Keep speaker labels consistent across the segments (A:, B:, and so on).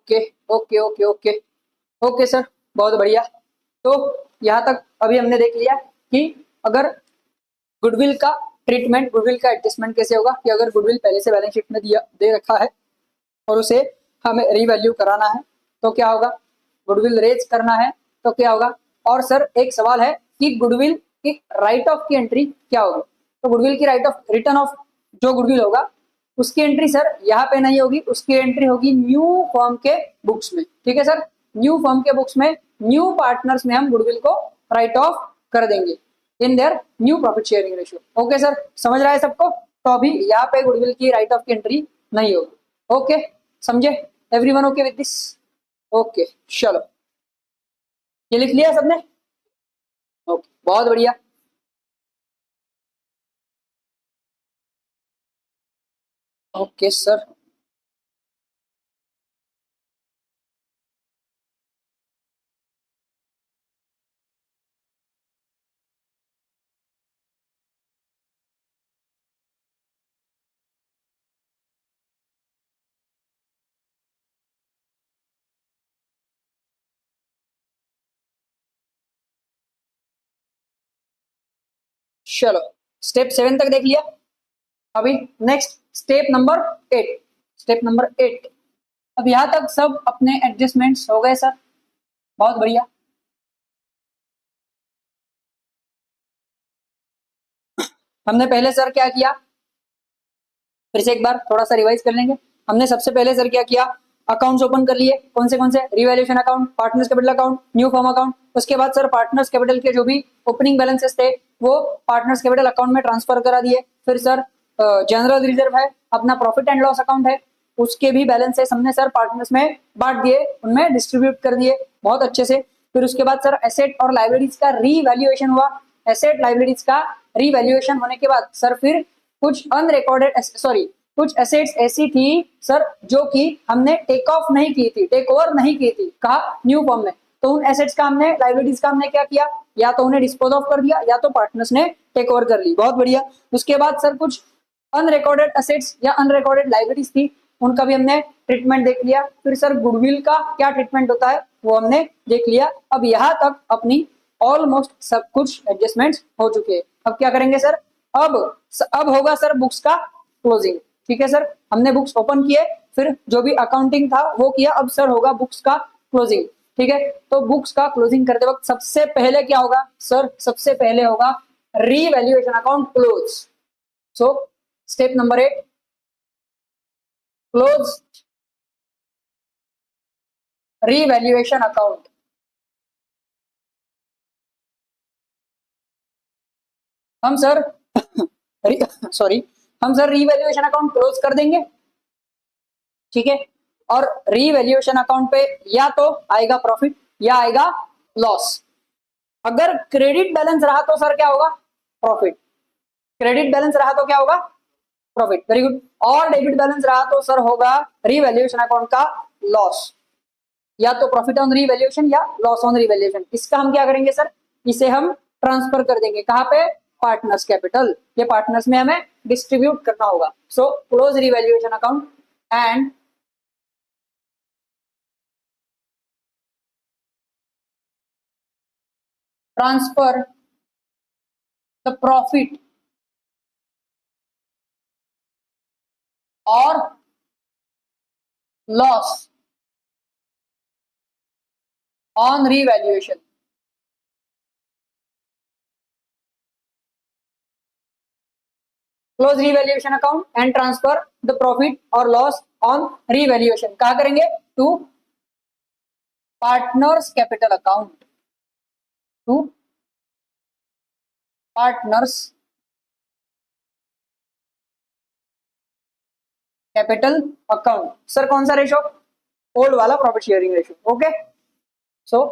A: Okay okay okay okay okay sir, बहुत बढ़िया। तो यहाँ तक अभी हमने देख लिया कि अगर गुडविल का ट्रीटमेंट, गुडविल का एडजस्टमेंट कैसे होगा, कि अगर गुडविल पहले से बैलेंस शीट में दिया दे रखा है और उसे हमें रीवैल्यू कराना है तो क्या होगा, गुडविल रेज करना है तो क्या होगा। और सर एक सवाल है कि गुडविल की राइट ऑफ की एंट्री क्या होगी, तो गुडविल की राइट ऑफ रिटर्न ऑफ जो गुडविल होगा उसकी एंट्री सर यहाँ पे नहीं होगी, उसकी एंट्री होगी न्यू फर्म के बुक्स में। ठीक है सर, न्यू फर्म के बुक्स में न्यू पार्टनर्स में हम गुडविल को राइट ऑफ कर देंगे in their new profit sharing ratio. Okay sir, समझ रहा है सबको, तो अभी यहाँ पे गुडविल की राइट ऑफ की एंट्री नहीं होगी। ओके, समझे everyone, okay with this? Okay चलो, ये लिख लिया सबने? ओके, बहुत बढ़िया। ओके सर, चलो स्टेप 7 तक देख लिया। अभी next step number 8, step number 8। अब यहां तक सब अपने एडजस्टमेंट्स हो गए सर, बहुत बढ़िया। हमने पहले सर क्या किया, फिर से एक बार थोड़ा सा रिवाइज कर लेंगे। हमने सबसे पहले सर क्या किया, अकाउंट्स ओपन कर लिए, कौन से revaluation account, partners capital account, new form account. उसके बाद सर पार्टनर्स कैपिटल के जो भी ओपनिंग बैलेंसेस थे वो पार्टनर्स कैपिटल अकाउंट में ट्रांसफर करा दिए। फिर सर जनरल रिजर्व है, अपना प्रॉफिट एंड लॉस अकाउंट है, उसके भी बैलेंसेस हमने सर पार्टनर्स में बांट दिए, उनमें डिस्ट्रीब्यूट कर दिए बहुत अच्छे से। फिर उसके बाद सर एसेट और लाइबिलिटीज का रीवैल्यूएशन हुआ। एसेट लाइबिलिटीज का रीवैल्यूएशन होने के बाद सर फिर कुछ अनरिकॉर्डेड, सॉरी, कुछ एसेट्स ऐसी थी सर जो कि हमने टेक ऑफ नहीं की थी, टेक ओवर नहीं की थी, कहा न्यू फॉर्म में। तो उन एसेट्स का हमने, लाइबिलिटीज का हमने क्या किया, या तो उन्हें डिस्पोज ऑफ कर दिया या तो पार्टनर्स ने टेक ओवर कर ली। बहुत बढ़िया। उसके बाद सर कुछ अनरिकॉर्डेड एसेट्स या अनरिकॉर्डेड लाइबिलिटीज थी, उनका भी हमने ट्रीटमेंट देख लिया। फिर सर गुडविल का क्या ट्रीटमेंट होता है वो हमने देख लिया। अब यहाँ तक अपनी ऑलमोस्ट सब कुछ एडजस्टमेंट्स हो चुके हैं। अब क्या करेंगे सर, अब अब होगा सर बुक्स का क्लोजिंग। ठीक है सर, हमने बुक्स ओपन किए, फिर जो भी अकाउंटिंग था वो किया, अब सर होगा बुक्स का क्लोजिंग। ठीक है, तो बुक्स का क्लोजिंग करते वक्त सबसे पहले क्या होगा सर, सबसे पहले होगा revaluation account close. So step number 8, close revaluation account. हम सर सॉरी, हम सर रीवैल्यूएशन अकाउंट क्लोज कर देंगे। ठीक है, और रीवैल्यूएशन अकाउंट पे या तो आएगा प्रॉफिट या आएगा लॉस। अगर क्रेडिट बैलेंस रहा तो सर क्या होगा, प्रॉफिट। क्रेडिट बैलेंस रहा तो क्या होगा, प्रॉफिट। Very good. और डेबिट बैलेंस रहा तो सर होगा रीवैल्यूएशन अकाउंट का लॉस, या तो प्रॉफिट ऑन रीवैल्यूएशन या लॉस ऑन रीवैल्यूएशन। इसका हम क्या करेंगे सर, इसे हम ट्रांसफर कर देंगे कहां पे, पार्टनर्स कैपिटल। ये पार्टनर्स में हमें डिस्ट्रीब्यूट करना होगा। So close revaluation account and transfer the profit or loss on revaluation. Close revaluation account and transfer the profit or loss on revaluation. कहाँ करेंगे, to partners capital account, to partners capital account. Sir कौन सा ratio, old वाला profit sharing ratio. Okay, सो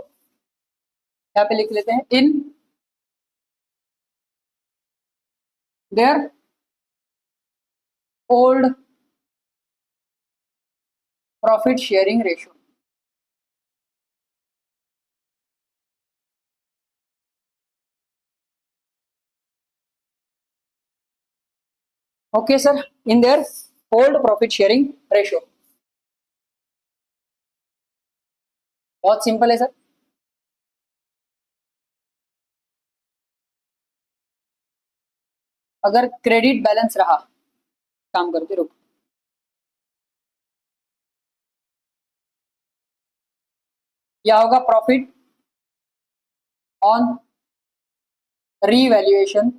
A: यहाँ पे लिख लेते हैं, in their old profit sharing ratio. Okay sir, in their old profit sharing ratio. बहुत सिंपल है सर। अगर क्रेडिट बैलेंस रहा, काम करके रुको, या होगा प्रॉफिट ऑन रीवैल्यूएशन,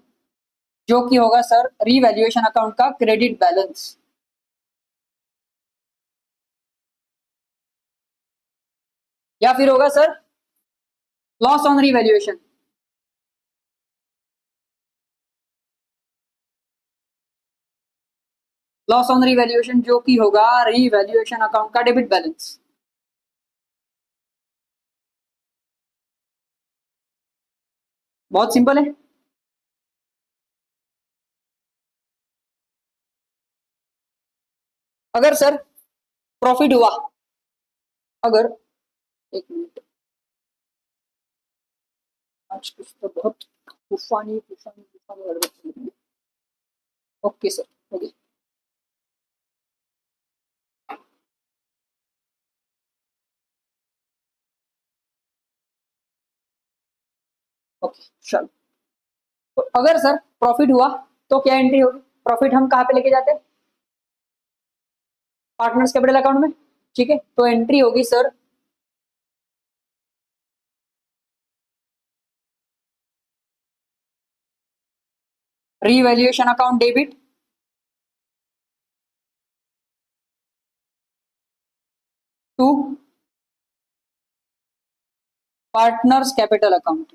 A: जो कि होगा सर रीवैल्यूएशन अकाउंट का क्रेडिट बैलेंस। या फिर होगा sir loss on revaluation, loss on revaluation जो कि होगा रीवैल्यूएशन अकाउंट का डेबिट बैलेंस। बहुत सिंपल है। अगर सर प्रॉफिट हुआ, अगर, एक मिनट, आज कुछ तो बहुत तूफानी तूफानी तूफानी हड़बड़ चल रही है। Okay sir, okay. ओके चलो, तो अगर सर प्रॉफिट हुआ तो क्या एंट्री होगी? प्रॉफिट हम कहाँ पे लेके जाते हैं? पार्टनर्स कैपिटल अकाउंट में। ठीक है, तो एंट्री होगी sir revaluation account debit to partners capital account.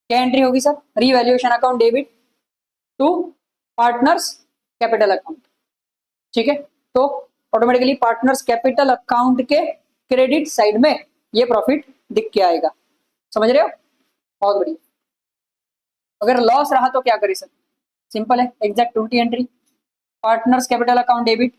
A: क्या एंट्री होगी sir? Revaluation account debit to partners capital account. ठीक है, तो ऑटोमेटिकली पार्टनर्स कैपिटल अकाउंट के क्रेडिट साइड में ये प्रॉफिट दिख के आएगा। समझ रहे हो? बहुत बढ़िया। अगर लॉस रहा तो क्या करें सर? सिंपल है, एग्जैक्ट उल्टी entry, partners capital account debit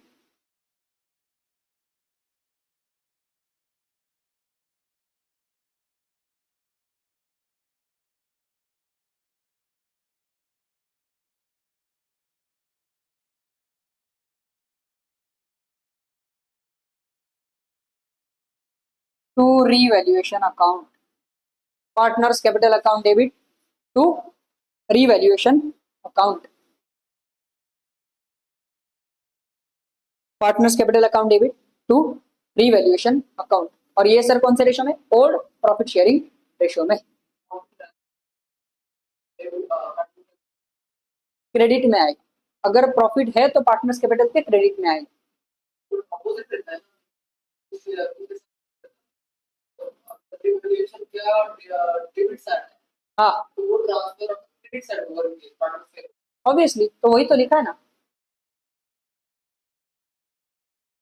A: to revaluation account, partners capital account debit to revaluation account, partners capital account debit to revaluation account. और ये सर कौन से रेशो में? ओल्ड प्रॉफिट शेयरिंग रेशो में, credit में आएगा। अगर प्रॉफिट है तो पार्टनर्स कैपिटल के क्रेडिट में आएगा। हाँ, ऑब्वियसली, तो वही तो लिखा है ना।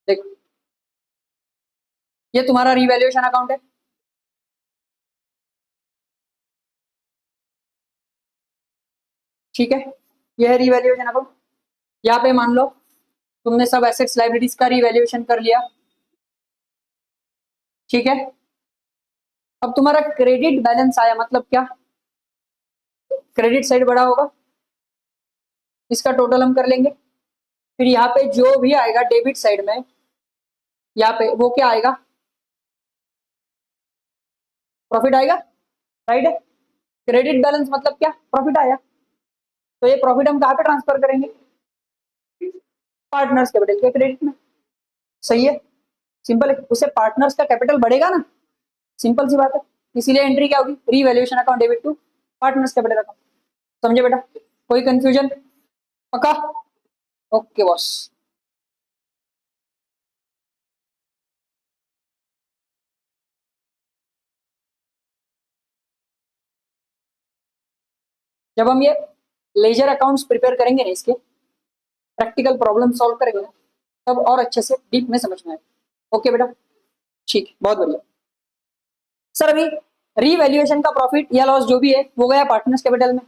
A: देखो, ये तुम्हारा रीवैल्यूएशन अकाउंट है। ठीक है, ये है रीवैल्यूएशन अकाउंट। यहाँ पे मान लो तुमने सब एसेट्स लाइबिलिटीज का रीवैल्यूएशन कर लिया। ठीक है, अब तुम्हारा क्रेडिट बैलेंस आया, मतलब क्या? क्रेडिट साइड बड़ा होगा, इसका टोटल हम कर लेंगे। फिर यहाँ पे जो भी आएगा डेबिट साइड में, यहाँ पे वो क्या आएगा? प्रॉफिट आएगा, राइट है। क्रेडिट बैलेंस मतलब क्या? प्रॉफिट आया, तो ये प्रॉफिट हम कहाँ पे ट्रांसफर करेंगे? पार्टनर्स कैपिटल के क्रेडिट में। सही है, सिंपल है। उससे पार्टनर्स का कैपिटल बढ़ेगा ना, सिंपल सी बात है। इसीलिए एंट्री क्या होगी? Revaluation account debit to partners capital account. समझे बेटा? कोई कंफ्यूजन? पक्का? Okay boss. जब हम ये लेजर अकाउंट्स प्रिपेयर करेंगे ना, इसके प्रैक्टिकल प्रॉब्लम सॉल्व करेंगे ना, तब और अच्छे से डीप में समझ में आएगा। ओके बेटा, ठीक है, बहुत बढ़िया। सर अभी रीवैल्यूएशन का प्रॉफिट या लॉस जो भी है वो गया पार्टनर्स कैपिटल में।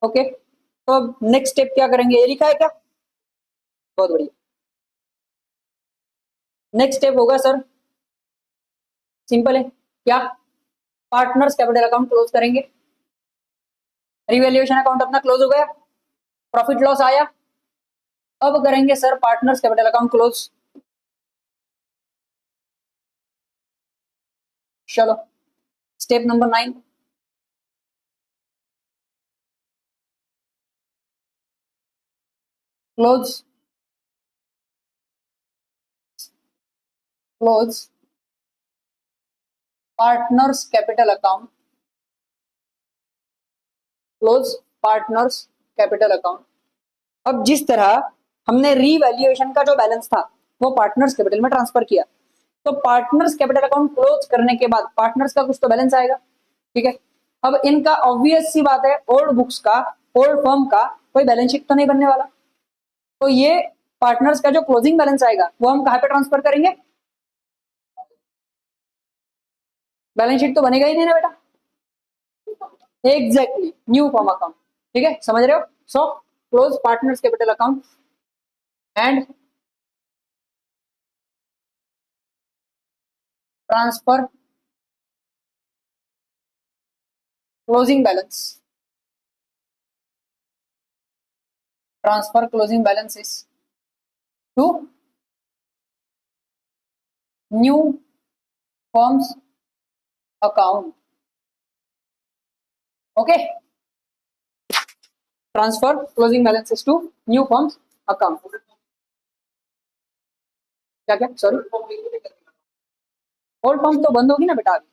A: ओके, तो अब नेक्स्ट स्टेप क्या करेंगे? ये लिखा है क्या? बहुत बढ़िया। नेक्स्ट स्टेप होगा सर, सिंपल है, क्या? पार्टनर्स कैपिटल अकाउंट क्लोज करेंगे। रिवैल्यूएशन अकाउंट अपना क्लोज हो गया, प्रॉफिट लॉस आया। अब करेंगे sir partners capital account close. चलो step number 9, close close partners capital account, close partners capital account. अब जिस तरह हमने रीवैल्यूएशन का जो बैलेंस था वो पार्टनर्स कैपिटल में ट्रांसफर किया, तो पार्टनर्स कैपिटल अकाउंट क्लोज करने के बाद पार्टनर्स का कुछ तो बैलेंस आएगा, ठीक है। अब इनका ऑब्वियस सी बात है, ओल्ड बुक्स का, ओल्ड फर्म का कोई बैलेंस शीट तो नहीं बनने वाला, तो ये पार्टनर्स का जो क्लोजिंग बैलेंस आएगा वो हम कहां पे ट्रांसफर करेंगे? बैलेंस शीट तो बनेगा ही नहीं ना बेटा, एग्जैक्टली न्यू फॉर्म अकाउंट, ठीक है, समझ रहे हो। So close partners capital account and transfer closing balance, transfer closing balances to new firm's account, okay. Transfer closing balances to new firm's account, क्या क्या, सॉरी, ओल्ड फॉर्म तो बंद होगी ना बेटा, अभी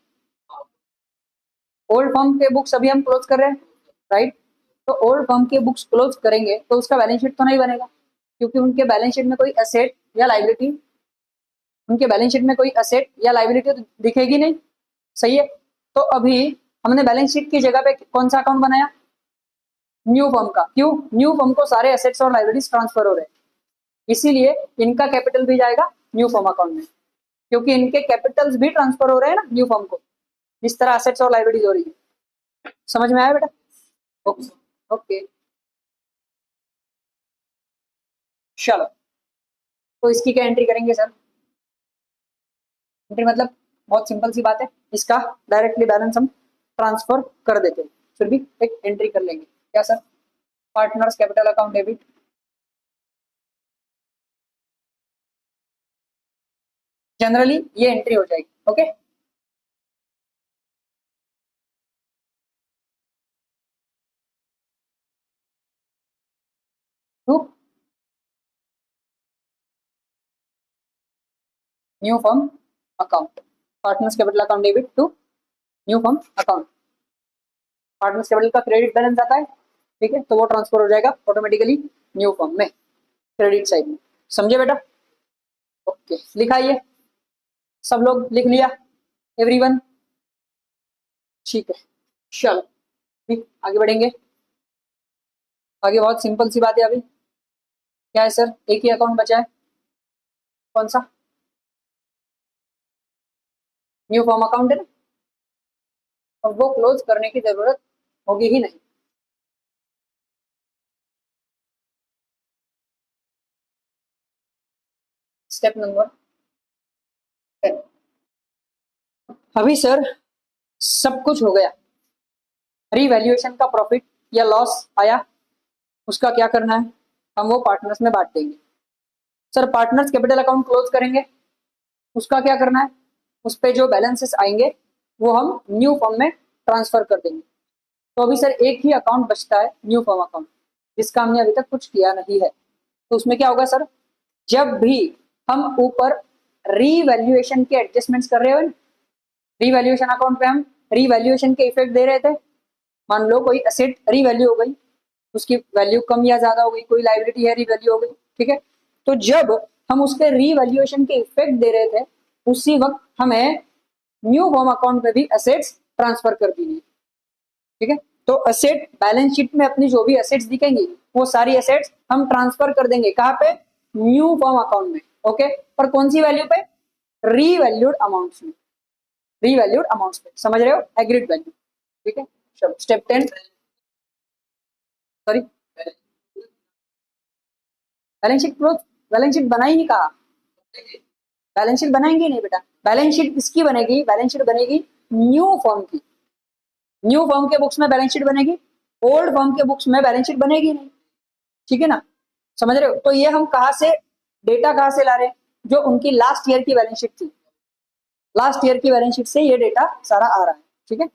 A: ओल्ड फर्म के बुक्स अभी हम क्लोज कर रहे हैं, राइट। तो ओल्ड फर्म के बुक्स क्लोज करेंगे तो उसका बैलेंस शीट तो नहीं बनेगा, क्योंकि उनके बैलेंस शीट में कोई एसेट या लाइबिलिटी, उनके बैलेंस शीट में कोई एसेट या लाइबिलिटी तो दिखेगी नहीं, सही है। तो अभी हमने बैलेंस शीट की जगह पे कौन सा अकाउंट बनाया? न्यू फर्म का। क्यों? न्यू फर्म को सारे एसेट्स और लाइबिलिटीज ट्रांसफर हो रहे हैं, इसीलिए इनका कैपिटल भी जाएगा न्यू फर्म अकाउंट में, क्योंकि इनके कैपिटल्स भी ट्रांसफर हो रहे हैं ना न्यू फर्म को, जिस तरह एसेट्स और लाइबिलिटीज हो रही है। समझ में आया बेटा? ओके ओके, चलो तो इसकी क्या एंट्री करेंगे सर? एंट्री मतलब बहुत सिंपल सी बात है, इसका डायरेक्टली बैलेंस हम ट्रांसफर कर देते हैं, फिर भी एक एंट्री कर लेंगे, क्या sir? Partners capital account debit, generally ये एंट्री हो जाएगी, okay. To new firm account, partners capital account debit to new firm account. Partners capital का क्रेडिट बैलेंस आता है, ठीक है, तो वो ट्रांसफर हो जाएगा ऑटोमेटिकली न्यू फर्म में, क्रेडिट साइड में। समझे बेटा? ओके, लिखा ये सब लोग लिख लिया, एवरीवन? ठीक है, चलो ठीक आगे बढ़ेंगे। आगे बहुत सिंपल सी बात है, अभी क्या है सर? एक ही अकाउंट बचा है, कौन सा? न्यू फॉर्म अकाउंट है ना, और वो क्लोज करने की जरूरत होगी ही नहीं। स्टेप नंबर 10, अभी सर सब कुछ हो गया, रीवैल्यूएशन का प्रॉफिट या लॉस आया, उसका क्या करना है? हम वो पार्टनर्स में बांट देंगे। Sir partners capital account close करेंगे, उसका क्या करना है? उस पे जो बैलेंसेस आएंगे वो हम न्यू फॉर्म में ट्रांसफर कर देंगे। तो अभी सर एक ही अकाउंट बचता है, न्यू फॉर्म अकाउंट, जिसका हमने अभी तक कुछ किया नहीं है। तो उसमें क्या होगा सर? जब भी हम ऊपर रीवैल्यूएशन के एडजस्टमेंट्स कर रहे हो, रीवैल्यूएशन अकाउंट पे हम रीवैल्यूएशन के इफेक्ट दे रहे थे, मान लो कोई एसेट रीवैल्यू हो गई, उसकी वैल्यू कम या ज्यादा हो गई, कोई लाइबिलिटी है रीवैल्यू हो गई, ठीक है, तो जब हम उसके रीवैल्यूएशन के इफेक्ट दे रहे थे उसी वक्त हमें न्यू फॉर्म अकाउंट में भी एसेट्स ट्रांसफर कर दी, ठीक है। तो एसेट बैलेंस शीट में अपनी जो भी एसेट्स दिखेंगी वो सारी एसेट्स हम ट्रांसफर कर देंगे, कहां पे? न्यू फॉर्म अकाउंट में, ओके। पर कौन सी वैल्यू पे? रीवैल्यूड अमाउंट्स में, रीवैल्यूड अमाउंट्स पे, समझ रहे हो? एग्रीड वैल्यू, ठीक है। चलो step 10, sorry, balance sheet close, balance sheet बना ही नहीं कहा, बैलेंस शीट बनाएंगे नहीं बेटा, बैलेंस शीट किसकी बनेगी? बैलेंस शीट बनेगी न्यू फर्म की, न्यू फर्म के बुक्स में बैलेंस शीट बनेगी, ओल्ड फर्म के बुक्स में बैलेंस शीट बनेगी नहीं, ठीक है ना? समझ रहे हो? तो ये हम कहां से डेटा कहां से ला रहे हैं? जो उनकी लास्ट ईयर की बैलेंस शीट थी, लास्ट ईयर की बैलेंस शीट से ये डेटा सारा आ रहा है, ठीक है।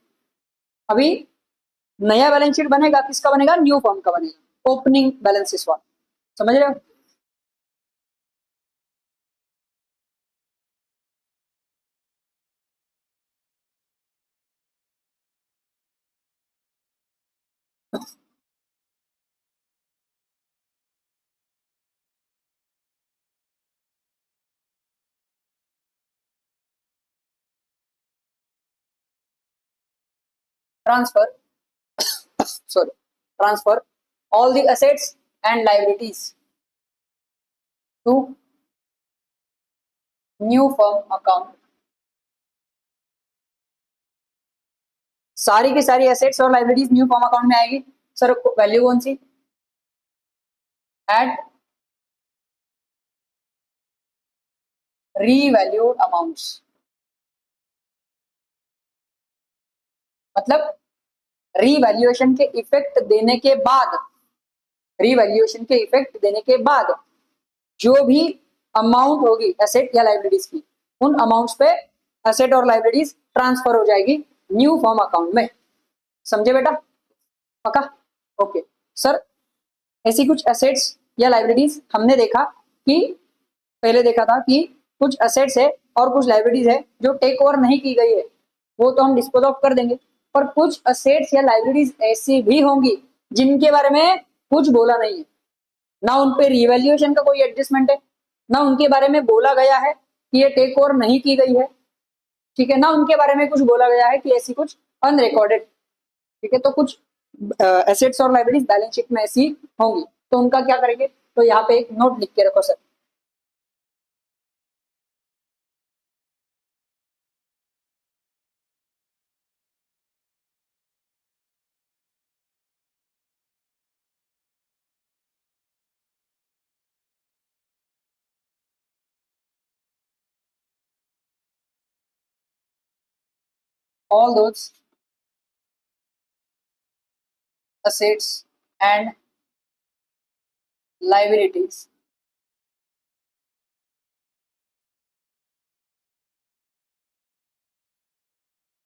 A: अभी नया बैलेंस शीट बनेगा, किसका बनेगा, न्यू फॉर्म का बनेगा, ओपनिंग बैलेंसेस वाला, समझ रहे हो। Transfer sorry, transfer all the assets and liabilities to new firm account। सारी की सारी एसेट्स और लाइबिलिटीज न्यू फॉर्म अकाउंट में आएगी। सर वैल्यू कौन सी, एट रीवैल्यूड अमाउंट्स, मतलब रीवैल्यूएशन के इफेक्ट देने के बाद, रीवैल्यूएशन के इफेक्ट देने के बाद जो भी अमाउंट होगी एसेट या लाइबिलिटीज की, उन अमाउंट्स पे एसेट और लाइबिलिटीज ट्रांसफर हो जाएगी न्यू फॉर्म अकाउंट में। समझे बेटा, पक्का, ओके। सर ऐसी कुछ एसेट्स या लाइबिलिटीज हमने देखा कि, पहले देखा था कि कुछ एसेट्स है और कुछ लाइबिलिटीज है जो टेक ओवर नहीं की गई है, वो तो हम डिस्पोज ऑफ कर देंगे। पर कुछ एसेट्स या लाइबिलिटीज ऐसी भी होंगी जिनके बारे में कुछ बोला नहीं है, ना उन पे रिवैल्यूएशन का कोई एडजस्टमेंट है, ना उनके बारे में बोला गया है कि ये टेक ओवर नहीं की गई है, ठीक है, ना उनके बारे में कुछ बोला गया है कि ऐसी कुछ अनरिकॉर्डेड, ठीक है। तो कुछ एसेट्स और लाइबिलिटीज बैलेंस शीट में ऐसी होंगी, तो उनका क्या करेंगे, तो यहाँ पे एक नोट लिख के रखो sir. All those assets and liabilities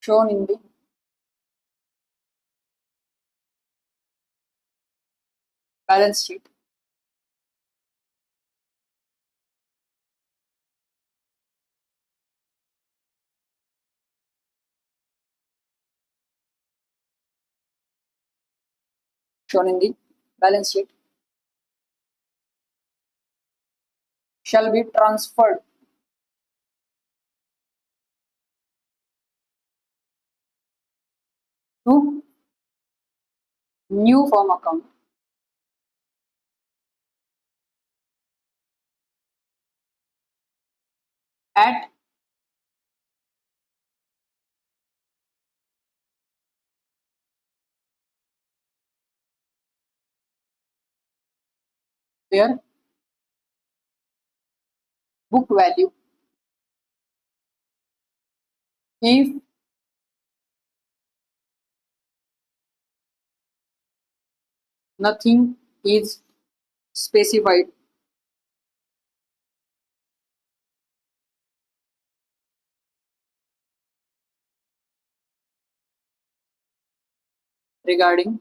A: shown in the balance sheet shown in the balance sheet shall be transferred to new firm account at their book value if nothing is specified regarding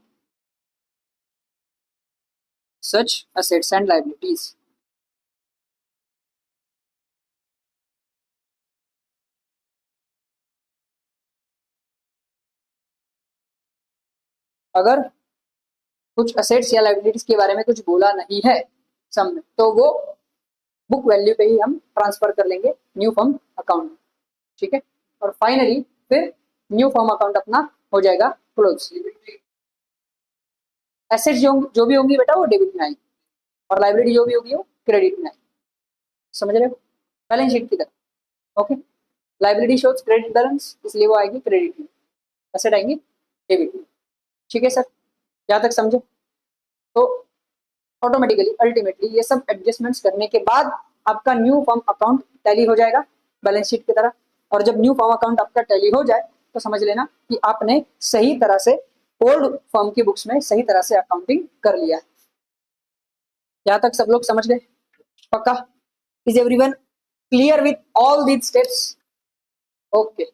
A: such assets and liabilities। अगर कुछ assets या liabilities के बारे में कुछ बोला नहीं है सम में, तो वो बुक वैल्यू पे ही हम ट्रांसफर कर लेंगे न्यू फर्म अकाउंट में, ठीक है। और फाइनली फिर न्यू फर्म अकाउंट अपना हो जाएगा क्लोज। एसेट्स जो भी होंगी बेटा वो डेबिट में आएगी, और लाइबिलिटी जो भी होगी वो क्रेडिट में आएगी, समझ रहे हो, बैलेंस शीट की तरह, okay. Liability shows credit balance, इसलिए वो आएगी क्रेडिट में, एसेट आएंगी डेबिट में, ठीक है सर, यहाँ तक समझे। तो ऑटोमेटिकली अल्टीमेटली ये सब एडजस्टमेंट्स करने के बाद आपका न्यू फर्म अकाउंट टैली हो जाएगा बैलेंस शीट की तरह। और जब न्यू फर्म अकाउंट आपका टैली हो जाए तो समझ लेना कि आपने सही तरह से ओल्ड फर्म की बुक्स में सही तरह से अकाउंटिंग कर लिया है। यहाँ तक सब लोग समझ गए, पक्का? Is everyone clear with all these steps? Okay,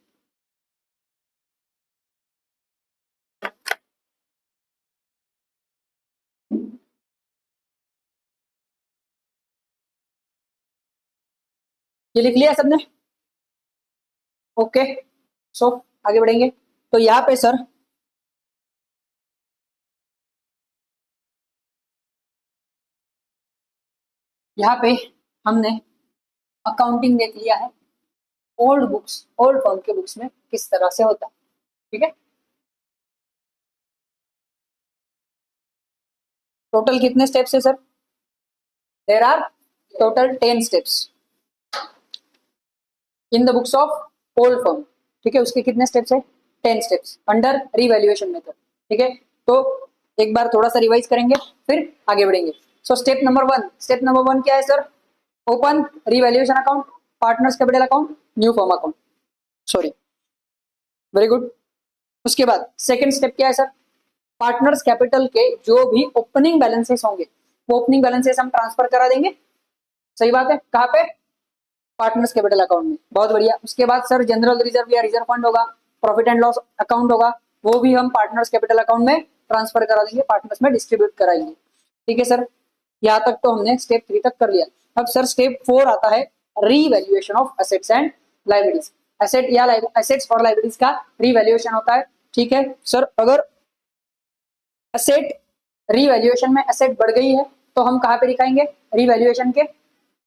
A: ये लिख लिया सबने? ओके, सो आगे बढ़ेंगे। तो यहाँ पे सर, यहाँ पे हमने अकाउंटिंग देख लिया है ओल्ड बुक्स, ओल्ड फर्म के बुक्स में किस तरह से होता है। ठीक है, टोटल कितने स्टेप्स है sir? There are total 10 steps in the books of old firm. ठीक है, उसके कितने स्टेप्स है? 10 स्टेप्स अंडर रिवैल्यूएशन मेथड। ठीक है, तो एक बार थोड़ा सा रिवाइज करेंगे, फिर आगे बढ़ेंगे। So step number 1, step number 1 क्या है sir? Open revaluation account, partners capital account, new firm account. Sorry, very good. उसके बाद सेकंड स्टेप क्या है सर? पार्टनर्स कैपिटल के जो भी ओपनिंग बैलेंसेस होंगे, वो ओपनिंग बैलेंसेस हम ट्रांसफर करा देंगे। सही बात है, कहाँ पे? पार्टनर्स कैपिटल अकाउंट में। बहुत बढ़िया। उसके बाद सर जनरल रिजर्व या रिजर्व फंड होगा, प्रॉफिट एंड लॉस अकाउंट होगा, वो भी हम पार्टनर्स कैपिटल अकाउंट में ट्रांसफर करा देंगे, पार्टनर्स में डिस्ट्रीब्यूट कराएंगे। ठीक है सर, यहाँ तक तो हमने स्टेप 3 तक कर लिया। अब सर स्टेप 4 आता है revaluation of assets and liabilities. Asset या एसेट्स और लाइबिलिटीज का रीवैल्यूएशन होता है। ठीक है सर, अगर एसेट रीवैल्यूएशन में एसेट बढ़ गई है तो हम कहाँ पे दिखाएंगे? रीवैल्यूएशन के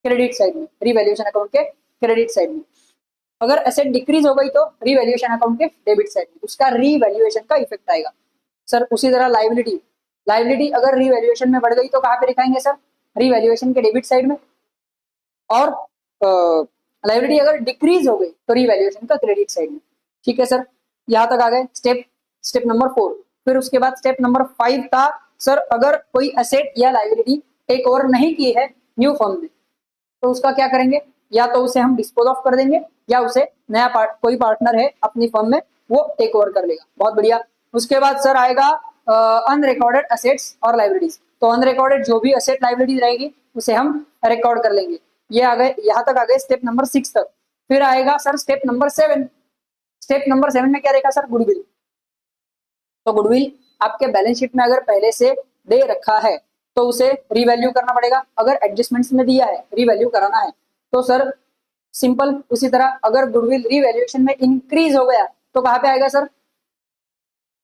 A: क्रेडिट साइड में, रीवैल्यूएशन अकाउंट के क्रेडिट साइड में। अगर एसेट डिक्रीज हो गई तो रीवैल्यूएशन अकाउंट के डेबिट साइड में, उसका रीवैल्यूएशन का इफेक्ट आएगा। सर उसी तरह लाइबिलिटी, लाइबिलिटी अगर रीवैल्यूएशन में बढ़ गई तो कहाँ पे दिखाएंगे सर? रीवैल्यूएशन के डेबिट साइड में। और लाइबिलिटी अगर डिक्रीज हो गई तो रीवैल्यूएशन का क्रेडिट साइड में। ठीक है सर, यहाँ तक आ गए स्टेप, स्टेप नंबर 4। फिर उसके बाद स्टेप नंबर 5 था सर, अगर कोई एसेट या लाइबिलिटी टेक ओवर नहीं की है न्यू फर्म में, तो उसका क्या करेंगे? या तो उसे हम डिस्पोज ऑफ कर देंगे, या उसे नया कोई पार्टनर है अपनी फर्म में वो टेक ओवर कर लेगा। बहुत बढ़िया। उसके बाद सर आएगा अनरिकॉर्डेड एसेट्स और लाइबिलिटीज। तो अनरिकॉर्डेड जो भी एसेट लाइबिलिटीज रहेगी उसे हम रिकॉर्ड कर लेंगे। ये आ गए, यहाँ तक आ गए स्टेप नंबर 6 तक। फिर आएगा sir step number 7। Step number 7 में क्या देखा सर? गुडविल। तो गुडविल आपके बैलेंस शीट में अगर पहले से दे रखा है तो उसे रीवैल्यू करना पड़ेगा। अगर एडजस्टमेंट्स में दिया है, रीवैल्यू कराना है, तो सर सिंपल उसी तरह अगर गुडविल रीवैल्यूएशन में इंक्रीज हो गया तो कहाँ पे आएगा सर?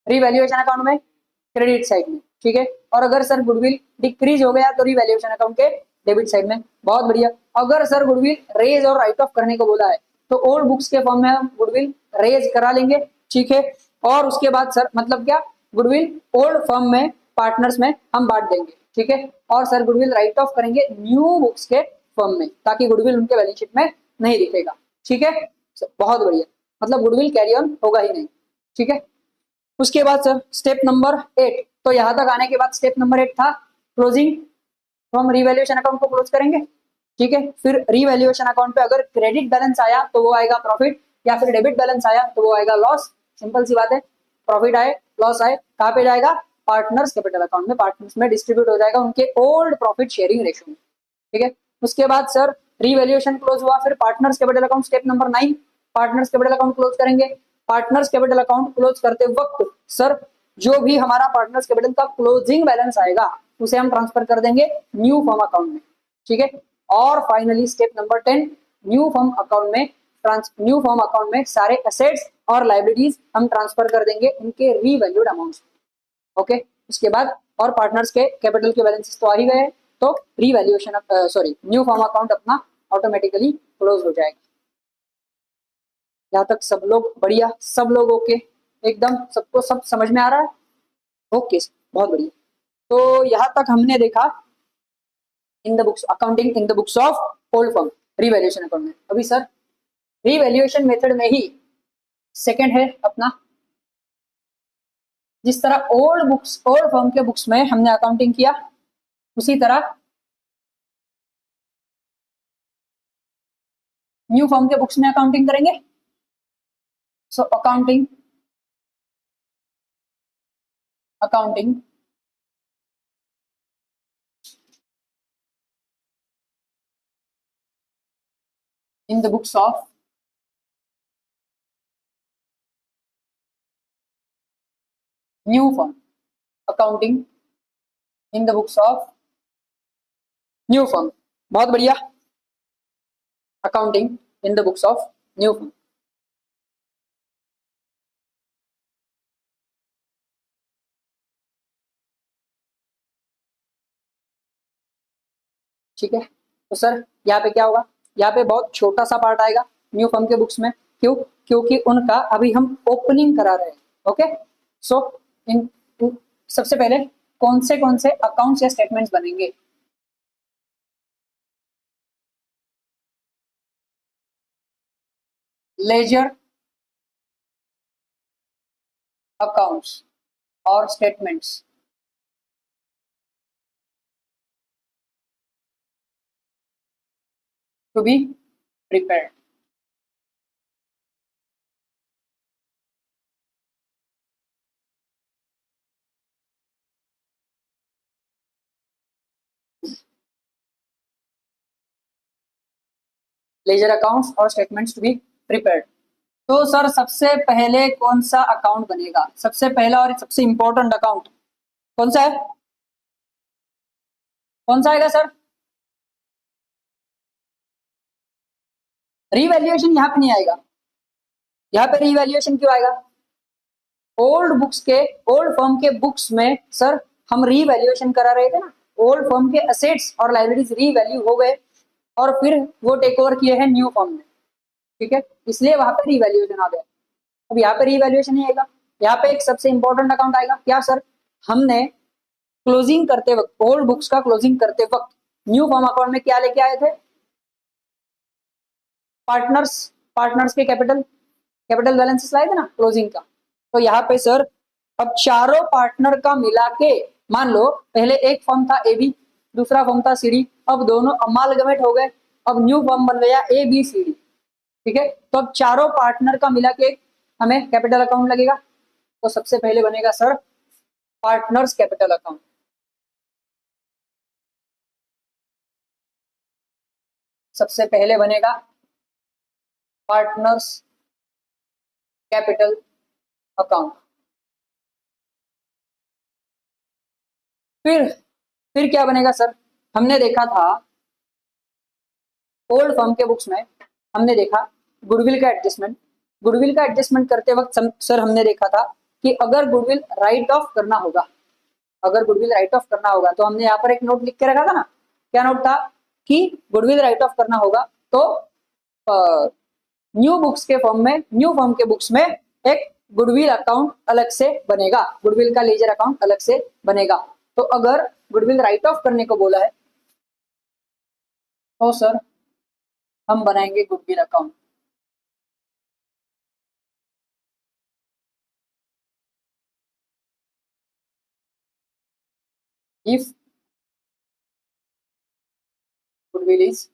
A: रीवैल्यूएशन अकाउंट में क्रेडिट साइड में। ठीक है, और अगर सर गुडविल डिक्रीज हो गया तो रीवैल्यूएशन अकाउंट के डेबिट साइड में। बहुत बढ़िया। अगर सर गुडविल रेज और राइट ऑफ करने को बोला है तो ओल्ड बुक्स के फॉर्म में हम गुडविल रेज करा लेंगे। ठीक है, और उसके बाद सर मतलब क्या? गुडविल ओल्ड फर्म में पार्टनर्स में हम बांट देंगे। ठीक है, और सर गुडविल राइट ऑफ करेंगे न्यू बुक्स के फर्म में, ताकि गुडविल उनके बैलेंस शीट में नहीं दिखेगा। ठीक है, बहुत बढ़िया। मतलब गुडविल कैरी ऑन होगा ही नहीं। ठीक है, उसके बाद सर स्टेप नंबर 8। तो यहां तक आने के बाद स्टेप नंबर 8 था क्लोजिंग। तो हम रिवैल्यूएशन अकाउंट को क्लोज करेंगे। ठीक है, फिर रिवैल्यूएशन अकाउंट पे अगर क्रेडिट बैलेंस आया तो वो आएगा प्रॉफिट, या फिर डेबिट बैलेंस आया तो वो आएगा लॉस। सिंपल सी बात है, प्रॉफिट आए लॉस आए कहाँ पे जाएगा? पार्टनर्स कैपिटल अकाउंट में, पार्टनर्स में डिस्ट्रीब्यूट हो जाएगा उनके ओल्ड प्रॉफिट शेयरिंग रेशियो में। ठीक है, उसके बाद सर रिवैल्यूएशन क्लोज हुआ, फिर partners capital account step number 9, partners capital account close करेंगे। पार्टनर्स कैपिटल अकाउंट क्लोज करते वक्त सर जो भी हमारा पार्टनर्स कैपिटल का क्लोजिंग बैलेंस आएगा उसे हम ट्रांसफर कर देंगे न्यू फर्म अकाउंट में। ठीक है, और finally step number 10, new firm account में न्यू फर्म अकाउंट में सारे एसेट्स और लाइबिलिटीज हम ट्रांसफर कर देंगे उनके रीवैल्यूड अमाउंट्स। ओके, उसके बाद और पार्टनर्स के कैपिटल के बैलेंसेस तो आ ही गए, तो revaluation sorry new firm account अपना ऑटोमेटिकली क्लोज हो जाएगा। यहाँ तक सब लोग बढ़िया, सब लोग ओके, एकदम सबको सब समझ में आ रहा है? ओके, बहुत बढ़िया। तो यहाँ तक हमने देखा इन the books accounting in the books of old firm, revaluation account में। अभी सर रीवैल्यूएशन मेथड में ही सेकंड है अपना, जिस तरह ओल्ड बुक्स, ओल्ड फर्म के बुक्स में हमने अकाउंटिंग किया, उसी तरह न्यू फर्म के बुक्स में अकाउंटिंग करेंगे। So accounting accounting in the books of new firm, accounting in the books of new firm. बहुत बढ़िया, accounting in the books of new firm. ठीक है, तो सर यहाँ पे क्या होगा, यहाँ पे बहुत छोटा सा पार्ट आएगा न्यू फर्म के बुक्स में। क्यों? क्योंकि उनका अभी हम ओपनिंग करा रहे हैं। ओके, सो इन सबसे पहले कौन से अकाउंट्स या स्टेटमेंट्स बनेंगे? लेजर अकाउंट्स और statements to be prepared. Ledger accounts और स्टेटमेंट्स टू बी प्रिपेयर्ड। तो सर सबसे पहले कौन सा अकाउंट बनेगा? सबसे पहला और सबसे इंपॉर्टेंट अकाउंट कौन सा है? कौन सा आएगा सर? रीवैल्यूएशन यहाँ पे नहीं आएगा। यहाँ पे रीवैल्यूएशन क्यों आएगा? ओल्ड बुक्स के, ओल्ड फर्म के बुक्स में सर हम रीवैल्यूएशन करा रहे थे ना, ओल्ड फर्म के असेट्स और लाइबिलिटीज रीवैल्यू हो गए और फिर वो टेक ओवर किए हैं न्यू फर्म में। ठीक है, इसलिए वहां पे रीवैल्यूएशन आ गया। अब यहाँ पे रीवैल्यूएशन नहीं आएगा, यहाँ पे एक सबसे इंपॉर्टेंट अकाउंट आएगा। क्या सर? हमने क्लोजिंग करते वक्त, ओल्ड बुक्स का क्लोजिंग करते वक्त न्यू फर्म अकाउंट में क्या लेके आए थे? पार्टनर्स, पार्टनर्स के कैपिटल, कैपिटल बैलेंसेस लाए थे ना क्लोजिंग का। तो यहाँ पे सर अब चारों पार्टनर का मिला के, मान लो पहले एक फर्म था ए बी, दूसरा फर्म था सी डी, अब दोनों अमालगमेट हो गए, अब न्यू फर्म बन गया ए बी सी डी। ठीक है, तो अब चारों पार्टनर का मिला के हमें कैपिटल अकाउंट लगेगा। तो सबसे पहले बनेगा सर पार्टनर्स कैपिटल अकाउंट। सबसे पहले बनेगा पार्टनर्स कैपिटल अकाउंट। फिर क्या बनेगा सर? हमने देखा था ओल्ड फर्म के बुक्स में, हमने देखा गुडविल का एडजस्टमेंट। गुडविल का एडजस्टमेंट करते वक्त सर हमने देखा था कि अगर गुडविल राइट ऑफ करना होगा, अगर गुडविल राइट ऑफ करना होगा तो हमने यहाँ पर एक नोट लिख के रखा था ना। क्या नोट था? कि गुडविल राइट ऑफ करना होगा तो न्यू बुक्स के फॉर्म में, न्यू फॉर्म के बुक्स में एक गुडविल अकाउंट अलग से बनेगा, गुडविल का लेजर अकाउंट अलग से बनेगा। तो अगर गुडविल राइट ऑफ करने को बोला है तो सर हम बनाएंगे goodwill account. If goodwill is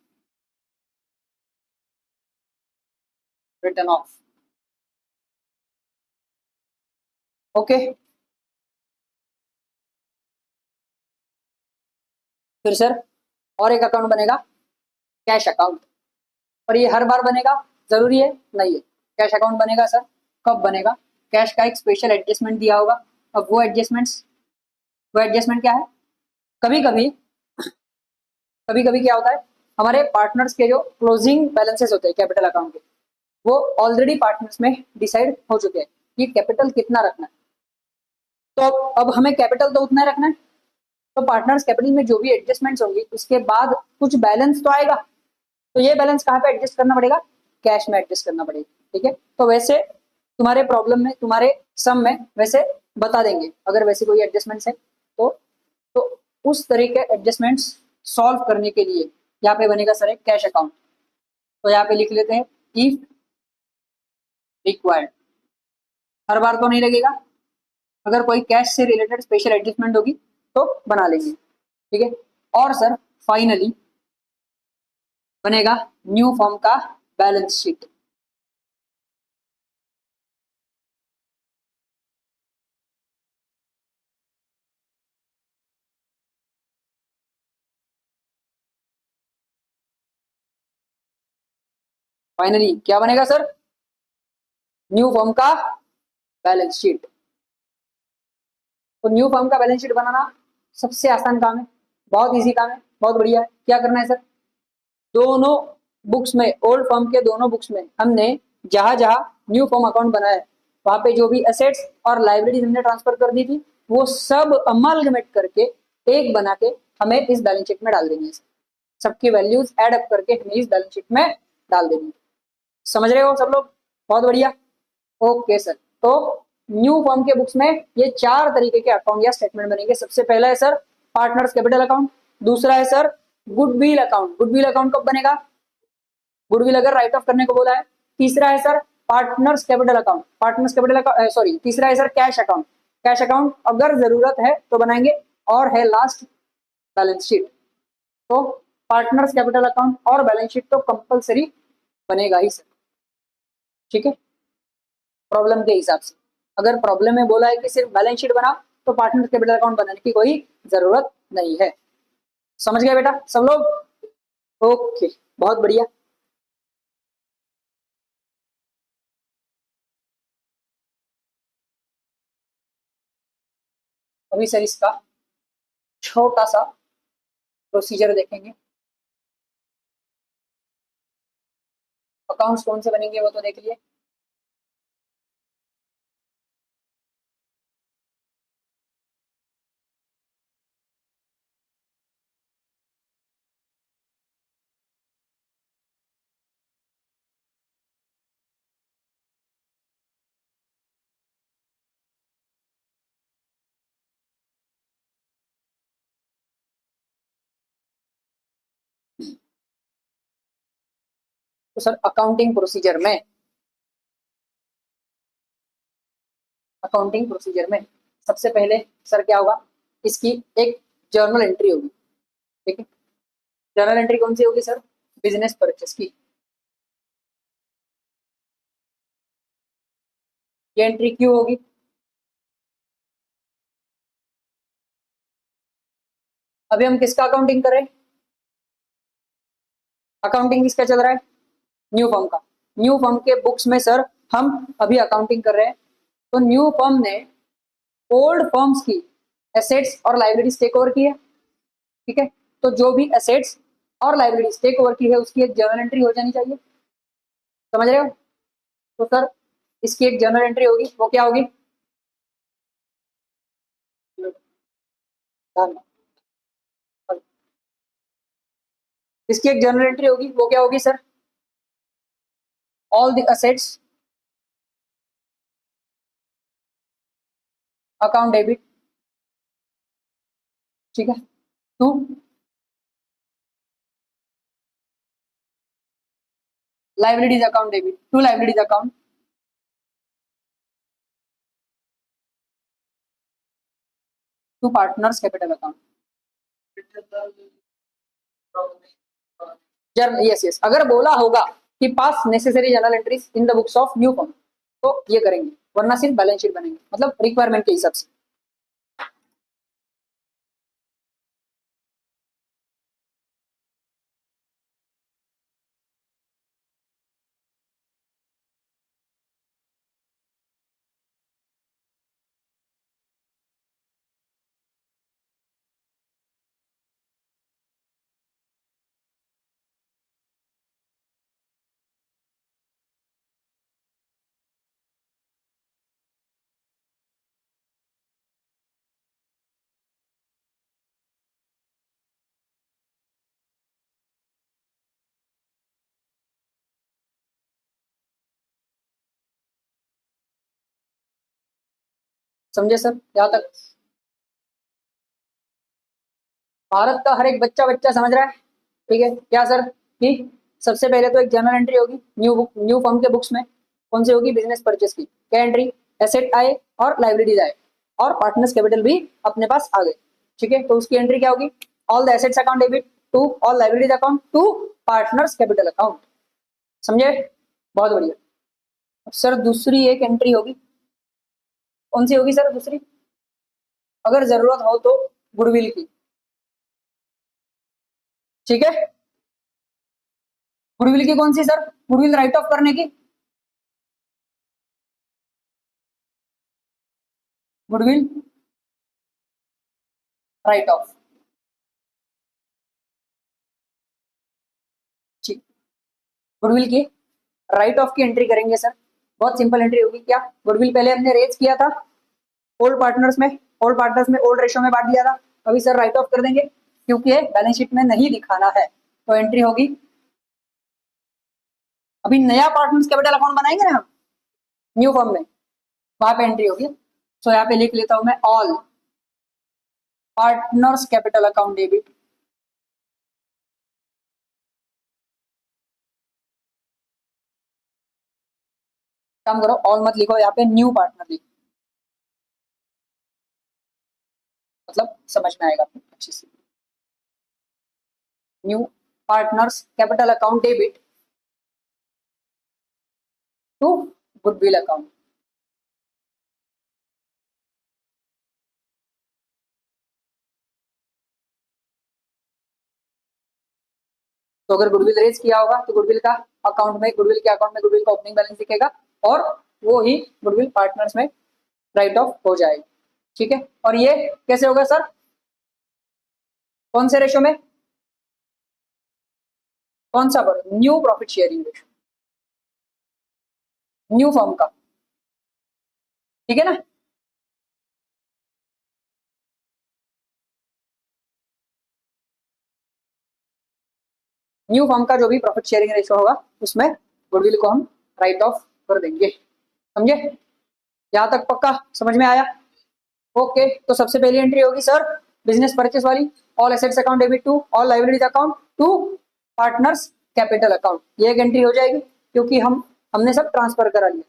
A: written off। Okay, फिर सर और एक अकाउंट बनेगा कैश अकाउंट। और ये हर बार बनेगा जरूरी है? नहीं है। कैश अकाउंट बनेगा सर, कब बनेगा? कैश का एक स्पेशल एडजस्टमेंट दिया होगा। अब वो एडजस्टमेंट क्या है? कभी कभी, कभी कभी क्या होता है, हमारे पार्टनर्स के जो क्लोजिंग बैलेंसेस होते हैं कैपिटल अकाउंट के, वो ऑलरेडी पार्टनर्स में डिसाइड हो चुके हैं कि कैपिटल कितना रखना है। तो अब हमें कैपिटल तो उतना रखना है, तो पार्टनर्स कैपिटल में जो भी एडजस्टमेंट्स होंगी उसके बाद कुछ बैलेंस तो आएगा, तो ये बैलेंस कहाँ पे एडजस्ट करना पड़ेगा? कैश में एडजस्ट करना पड़ेगा। ठीक है, तो वैसे तुम्हारे प्रॉब्लम में, तुम्हारे सम में वैसे बता देंगे अगर वैसे कोई एडजस्टमेंट्स है तो उस तरह के एडजस्टमेंट्स सॉल्व करने के लिए यहाँ पे बनेगा सर एक कैश अकाउंट। तो यहाँ पे लिख लेते हैं इफ रिक्वायर्ड। हर बार तो नहीं लगेगा, अगर कोई कैश से रिलेटेड स्पेशल एडजस्टमेंट होगी तो बना लेंगे। ठीक है, और सर फाइनली बनेगा न्यू फॉर्म का बैलेंस शीट। फाइनली क्या बनेगा सर? न्यू फॉर्म का बैलेंस शीट। तो न्यू फर्म का बैलेंस शीट बनाना सबसे आसान काम है, बहुत इजी काम है, बहुत बढ़िया है। क्या करना है सर, दोनों बुक्स में, ओल्ड फर्म के दोनों बुक्स में हमने जहां जहां न्यू फर्म अकाउंट बनाया है वहां पे जो भी एसेट्स और लाइबिलिटीज हमने ट्रांसफर कर दी थी वो सब अमालगमेट करके एक बना के हमें इस बैलेंस शीट में डाल देनी है। सबकी वैल्यूज एड अप करके हमें इस बैलेंस शीट में डाल देनी है। समझ रहे हो सब लोग, बहुत बढ़िया। ओके सर, तो न्यू फर्म के बुक्स में ये चार तरीके के अकाउंट या स्टेटमेंट बनेंगे। सबसे पहला है सर पार्टनर्स कैपिटल अकाउंट, दूसरा है sir goodwill account. Goodwill account कब बनेगा, गुडविल अगर राइट ऑफ करने को बोला है। तीसरा है sir partners capital account, partners capital account sorry तीसरा है sir cash account, cash account अगर जरूरत है तो बनाएंगे। और है लास्ट बैलेंस शीट। तो पार्टनर्स कैपिटल अकाउंट और बैलेंस शीट तो कंपलसरी बनेगा ही सर, ठीक है, प्रॉब्लम के हिसाब से। अगर प्रॉब्लम में बोला है कि सिर्फ बैलेंस शीट बनाओ तो पार्टनर कैपिटल अकाउंट बनाने की कोई जरूरत नहीं है। समझ गए बेटा सब लोग, ओके बहुत बढ़िया। अभी सर इसका छोटा सा प्रोसीजर देखेंगे। अकाउंट्स कौन से बनेंगे वो तो देख लिए। तो सर अकाउंटिंग प्रोसीजर में सबसे पहले सर क्या होगा, इसकी एक जर्नल एंट्री होगी, ठीक है। जर्नल एंट्री कौन सी होगी सर, बिजनेस परचेस की। ये एंट्री क्यों होगी, अभी हम किसका अकाउंटिंग कर रहे हैं, अकाउंटिंग किसका चल रहा है, न्यू फर्म का। न्यू फर्म के बुक्स में सर हम अभी अकाउंटिंग कर रहे हैं। तो न्यू फर्म ने ओल्ड फर्म्स की एसेट्स और लाइबिलिटीज टेक ओवर की है, ठीक है। तो जो भी एसेट्स और लाइबिलिटीज टेक ओवर की है उसकी एक जर्नल एंट्री हो जानी चाहिए। समझ रहे हो, तो सर इसकी एक जर्नल एंट्री होगी, वो क्या होगी, इसकी एक जर्नल एंट्री होगी, वो क्या होगी sir, all the assets account debit, ठीक है, to liabilities account debit, to liabilities account, to partners capital account. Journal, yes yes, अगर बोला होगा कि pass necessary journal entries in the books of new firm तो ये करेंगे, वरना सिर्फ बैलेंस शीट बनेंगे, मतलब रिक्वायरमेंट के हिसाब से। समझे सर, यहाँ तक भारत का हर एक बच्चा बच्चा समझ रहा है, ठीक है। क्या सर कि सबसे पहले तो एक जर्नल एंट्री होगी न्यू फर्म के बुक्स में, कौन सी होगी, बिजनेस परचेस की। क्या एंट्री, एसेट आए और लाइबिलिटीज आए और पार्टनर्स कैपिटल भी अपने पास आ गए, ठीक है। तो उसकी एंट्री क्या होगी, all the assets account debit to all liabilities account to partners capital account. समझे, बहुत बढ़िया। अब सर दूसरी एक एंट्री होगी, कौन सी होगी सर दूसरी, अगर जरूरत हो तो गुडविल की, ठीक है। गुडविल की कौन सी सर, गुडविल राइट ऑफ करने की, गुडविल राइट ऑफ। ठीक, गुडविल की राइट ऑफ की एंट्री करेंगे सर। बहुत सिंपल एंट्री होगी। क्या, गुडविल पहले हमने रेज किया था ओल्ड पार्टनर्स में, ओल्ड पार्टनर्स में ओल्ड रेशो में बांट दिया था। अभी सर राइट ऑफ कर देंगे क्योंकि ये बैलेंस शीट में नहीं दिखाना है, तो एंट्री होगी। अभी नया पार्टनर्स कैपिटल अकाउंट बनाएंगे ना हम न्यू फॉर्म में, वहां पे एंट्री होगी। सो यहाँ पे लिख लेता हूं मैं all partners capital account debit. काम करो, ऑल मत लिखो, यहाँ पे न्यू पार्टनर लिखो, मतलब समझ में आएगा अच्छे से। New partners capital account debit to goodwill account. तो अगर गुडविल रेज किया होगा तो गुडविल का अकाउंट में, गुडविल के अकाउंट में गुडविल का ओपनिंग बैलेंस दिखेगा और वो ही गुडविल पार्टनर्स में राइट ऑफ हो जाएगा। ठीक है, और ये कैसे होगा सर, कौन से रेशो में, कौन सा पर, new profit sharing ratio, new firm का। ठीक है ना, न्यू फर्म का जो भी प्रॉफिट शेयरिंग रेशो होगा उसमें गुडविल को हम राइट ऑफ कर देंगे। समझे, यहां तक पक्का समझ में आया? ओके, तो सबसे पहली एंट्री होगी सर बिजनेस परचेस वाली, all assets account debit to all liabilities account to partners capital account. ये एक एंट्री हो जाएगी क्योंकि हमने सब ट्रांसफर करा लिया।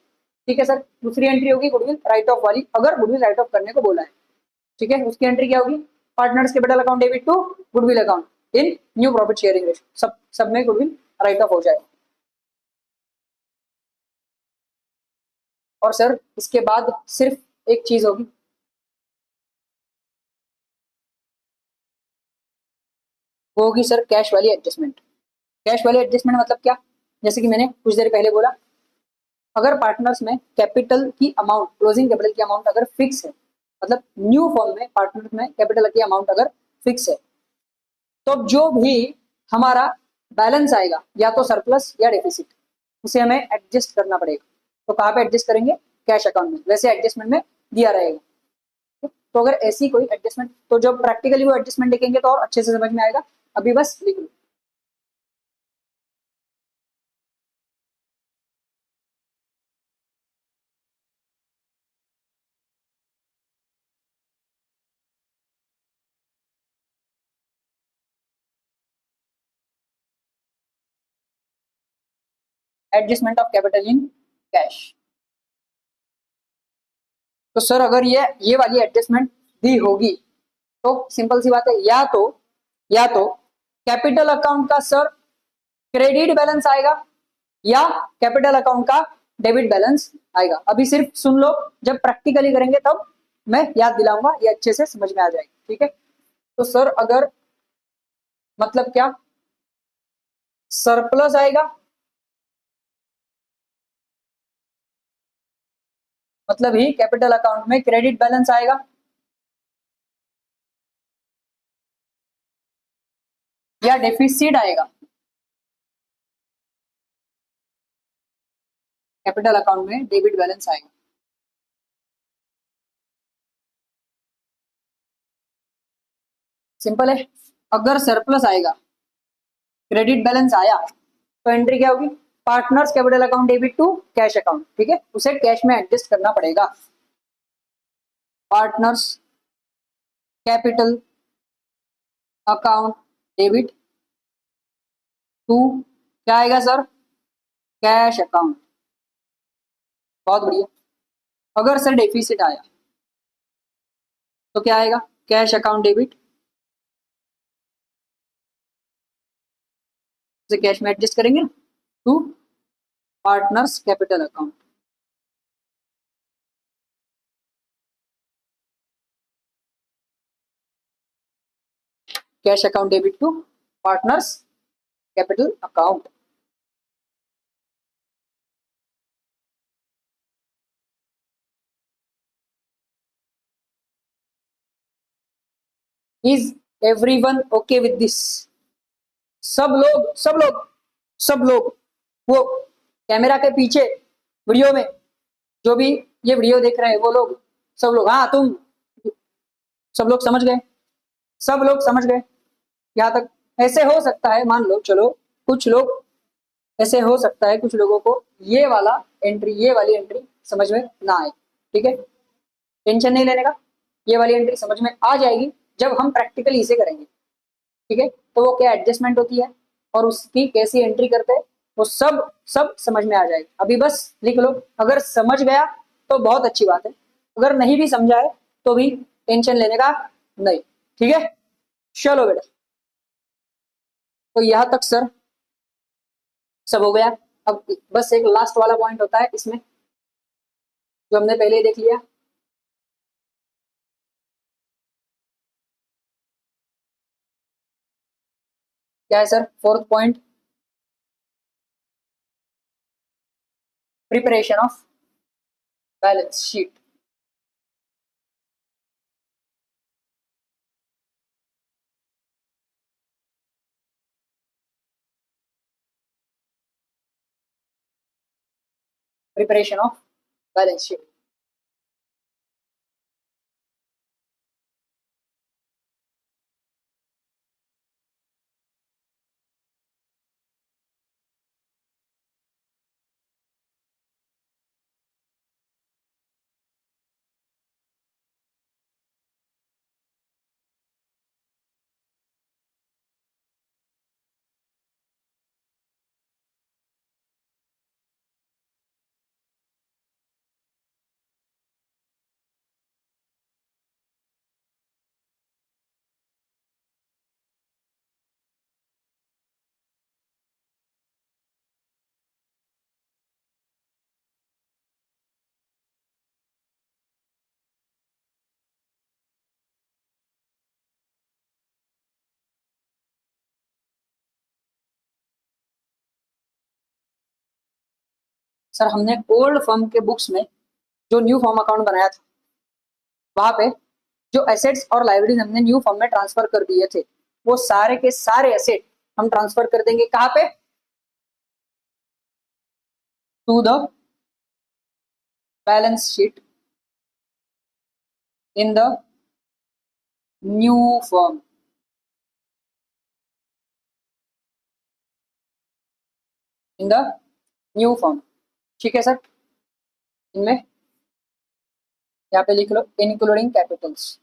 A: ठीक है सर, दूसरी एंट्री होगी गुडविल राइट ऑफ वाली, अगर गुडविल राइट ऑफ करने को बोला है। ठीक है, उसकी एंट्री क्या होगी, partners capital account debit to goodwill account in new profit sharing ratio. सब में गुडविल राइट ऑफ हो जाएगा। और सर इसके बाद सिर्फ एक चीज होगी, वो होगी सर कैश वाली एडजस्टमेंट। कैश वाली एडजस्टमेंट मतलब क्या, जैसे कि मैंने कुछ देर पहले बोला, अगर पार्टनर्स में कैपिटल की अमाउंट, क्लोजिंग कैपिटल की अमाउंट अगर फिक्स है, मतलब न्यू फॉर्म में पार्टनर्स में कैपिटल की अमाउंट अगर फिक्स है, तो जो भी हमारा बैलेंस आएगा या तो सरप्लस या डेफिसिट, उसे हमें एडजस्ट करना पड़ेगा। तो कहाँ पे एडजस्ट करेंगे, कैश अकाउंट में, वैसे एडजस्टमेंट में दिया रहेगा। तो अगर ऐसी कोई एडजस्टमेंट, तो जब प्रैक्टिकली वो एडजस्टमेंट देखेंगे तो और अच्छे से समझ में आएगा। अभी बस लिख लो। Adjustment of capital in cash. तो सर अगर ये वाली एडजस्टमेंट दी होगी तो सिंपल सी बात है, या तो कैपिटल अकाउंट का सर क्रेडिट बैलेंस आएगा या कैपिटल अकाउंट का डेबिट बैलेंस आएगा। अभी सिर्फ सुन लो, जब प्रैक्टिकली करेंगे तब मैं याद दिलाऊंगा, ये अच्छे से समझ में आ जाएगी। ठीक है, तो सर अगर मतलब क्या, सरप्लस आएगा मतलब ही कैपिटल अकाउंट में क्रेडिट बैलेंस आएगा, या डेफिसिट आएगा कैपिटल अकाउंट में डेबिट बैलेंस आएगा। सिंपल है, अगर सरप्लस आएगा, क्रेडिट बैलेंस आया, तो एंट्री क्या होगी, partners capital account debit to cash account. ठीक है, उसे कैश में एडजस्ट करना पड़ेगा। Partners capital account debit to क्या आएगा सर, कैश अकाउंट। बहुत बढ़िया। अगर सर डेफिसिट आया तो क्या आएगा, कैश अकाउंट डेबिट, उसे कैश में एडजस्ट करेंगे to partners capital account. Cash account debit to partners capital account. Is everyone okay with this? सब लोग वो कैमरा के पीछे वीडियो में जो भी ये वीडियो देख रहे हैं वो लोग, सब लोग, हाँ तुम सब लोग समझ गए? सब लोग समझ गए यहाँ तक? ऐसे हो सकता है, मान लो, चलो कुछ लोग, ऐसे हो सकता है कुछ लोगों को ये वाली एंट्री समझ में ना आए। ठीक है, टेंशन नहीं लेने का, ये वाली एंट्री समझ में आ जाएगी जब हम प्रैक्टिकली इसे करेंगे। ठीक है, तो वो क्या एडजस्टमेंट होती है और उसकी कैसी एंट्री करते हैं वो सब सब समझ में आ जाएगा। अभी बस लिख लो, अगर समझ गया तो बहुत अच्छी बात है, अगर नहीं भी समझा है तो भी टेंशन लेने का नहीं। ठीक है, चलो बेटा, तो यहां तक सर सब हो गया। अब बस एक लास्ट वाला पॉइंट होता है इसमें, जो हमने पहले ही देख लिया। क्या है sir? Fourth point, preparation of balance sheet. Preparation of balance sheet. Sir हमने ओल्ड फर्म के बुक्स में जो न्यू फॉर्म अकाउंट बनाया था, वहां पे जो एसेट्स और लाइबिलिटीज हमने न्यू फॉर्म में ट्रांसफर कर दिए थे, वो सारे के सारे एसेट हम ट्रांसफर कर देंगे कहां पे? To the balance sheet in the new firm. In the new firm. ठीक है सर, इनमें यहाँ पे लिख लो इंक्लूडिंग कैपिटल्स,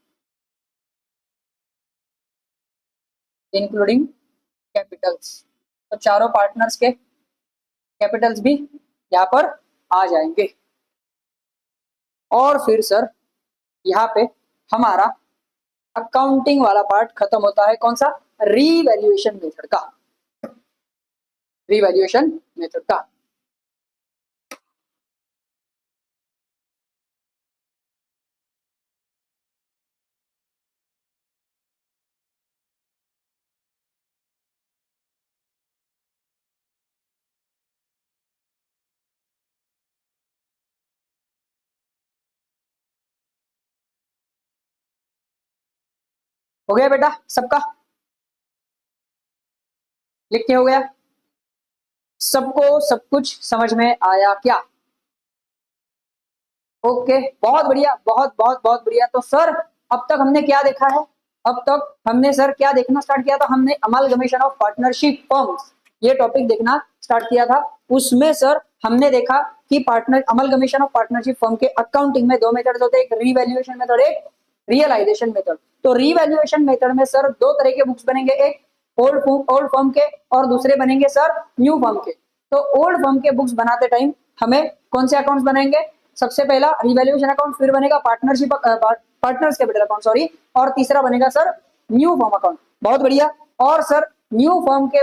A: इंक्लूडिंग कैपिटल्स। तो चारों पार्टनर्स के कैपिटल्स भी यहाँ पर आ जाएंगे। और फिर सर यहाँ पे हमारा अकाउंटिंग वाला पार्ट खत्म होता है, कौन सा? रीवैल्यूएशन मेथड का, रीवैल्यूएशन मेथड का। हो गया बेटा सबका? लिख के हो गया? सबको सब कुछ समझ में आया क्या? ओके, बहुत बढ़िया, बहुत बहुत बहुत बढ़िया। तो सर अब तक हमने क्या देखा है? अब तक हमने सर क्या देखना स्टार्ट किया था? हमने अमलगमेशन ऑफ पार्टनरशिप फर्म्स, ये टॉपिक देखना स्टार्ट किया था। उसमें सर हमने देखा कि partner amalgamation of partnership firm के अकाउंटिंग में दो मेथड्स होते हैं, एक रीवैल्यूएशन मेथड, एक रियलाइजेशन मेथड। तो रीवैल्यूएशन मेथड में सर दो तरह के बुक्स बनेंगे, एक ओल्ड फर्म के और दूसरे बनेंगे सर न्यू फर्म के। तो ओल्ड फर्म के बुक्स बनाते टाइम हमें कौन से अकाउंट्स बनाएंगे? सबसे पहला रिवैल्यूएशन अकाउंट, फिर बनेगा partnership partners capital account sorry, और तीसरा बनेगा सर न्यू फर्म अकाउंट। बहुत बढ़िया। और सर न्यू फर्म के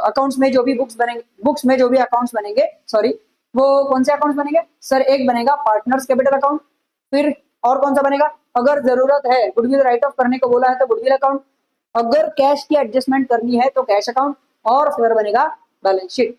A: अकाउंट्स में जो भी बुक्स बनेंगे, बुक्स में जो भी अकाउंट्स बनेंगे, सॉरी, वो कौन से अकाउंट्स बनेंगे सर? एक बनेगा पार्टनर्स कैपिटल अकाउंट, फिर और कौन सा बनेगा? अगर जरूरत है गुडविल राइट ऑफ करने को बोला है तो गुडविल अकाउंट, अगर कैश की एडजस्टमेंट करनी है तो कैश अकाउंट, और फिर बनेगा बैलेंस शीट।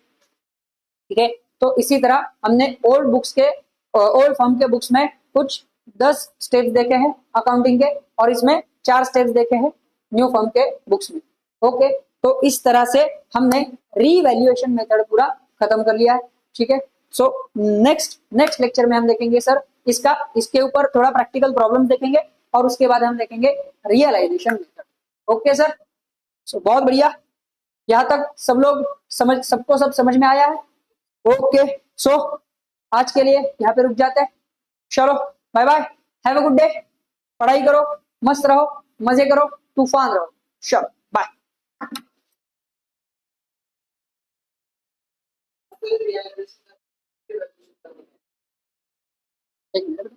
A: ठीक है, तो इसी तरह हमने ओल्ड बुक्स के ओल्ड फर्म के बुक्स में कुछ 10 स्टेप्स देखे हैं अकाउंटिंग के, और इसमें 4 स्टेप्स देखे हैं न्यू फर्म के बुक्स में। ओके, तो इस तरह से हमने रीवैल्यूएशन मेथड पूरा खत्म कर लिया है। ठीक है, सो नेक्स्ट लेक्चर में हम देखेंगे सर इसके ऊपर थोड़ा प्रैक्टिकल प्रॉब्लम देखेंगे और उसके बाद हम देखेंगे रियलाइजेशन मेथड। ओके सर, सो बहुत बढ़िया, यहाँ तक सब लोग सबको सब समझ में आया है। ओके, सो आज के लिए यहाँ पे रुक जाते हैं। चलो bye bye, have a good day, पढ़ाई करो, मस्त रहो, मजे करो, तूफान रहो। चलो बाय। एक मिनट